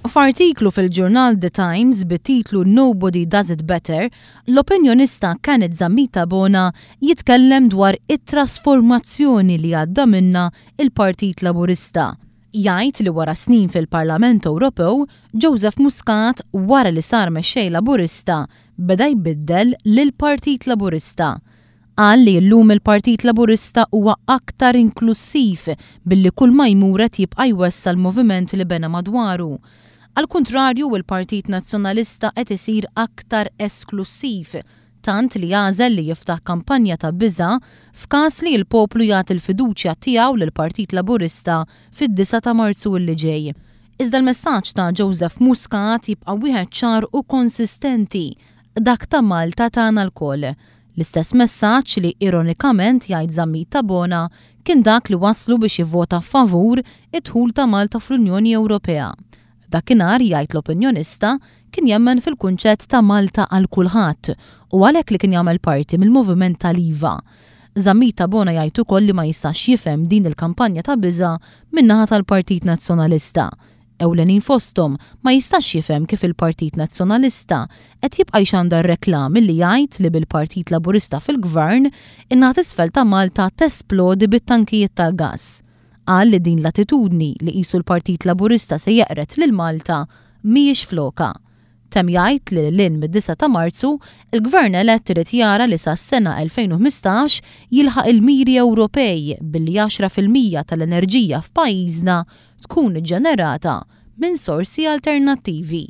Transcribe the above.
F'artiklu fil-ġurnal The Times bit-titlu Nobody Does It Better, l-opinjonista Kenneth Zammita Bona jitkellem dwar it-trasformazzjoni li għadda minna il-Partit Laburista. Jgħid li wara snin fil-Parlament Ewropew, Joseph Muscat wara li sar mexxej Laburista beda jbiddel lill-Partit Laburista. Qal li llum il-Partit Laburista huwa aktar inklusiv billi kull ma jmur qed jibqa' jwessa l-moviment li bena madwaru. Al-kuntrarju, il-Partit Nazzjonalista qed isir aktar esklusiv, tant li għażel li jiftaħ kampanja ta' biża' f'każ li l-poplu jagħti l-fiduċja tiegħu lill-Partit Laburista fid-9 ta' Marzu li ġej. Iżda l-messaġġ ta' Joseph Muscat jibqa' wieħed ċar u konsistenti, dak ta' Malta tagħna lkoll. L-istess messaġġ li ironikament jgħid Zammita Bona kien dak li waslu biex jivvota favur id-dħul ta' Malta fl-Unjoni Ewropea. Dakinhar jgħid l-opinjonista kien jemmen fil-kunċett ta' Malta għal kulħadd u għalhekk li kien jagħmel parti mill-moviment tal-IVA. Zammita Bona jgħid ukoll li ma jistax jifhem din il-kampanja ta' biża' min-naħa tal-Partit Nazzjonalista. Ewlenin fosthom ma jistax jifhem kif il-Partit Nazzjonalista qed jibqa' jxandar reklam milli jgħid li bil-Partit Laburista fil-Gvern in-naħa t'isfel ta' Malta tesplodi bit-tankijiet tal-gass. Qal li din l-attitudni li qisu l-Partit Laburista se jeqret lil Malta mhijiex floka. Temm jgħid li lil mid-9 ta' Marzu il-Gvern elett irid jara li sas-sena 2015 jilħaq il-miri Ewropej billi 10% tal-enerġija f'pajjiżna tkun iġġenerata minn sorsi alternattivi.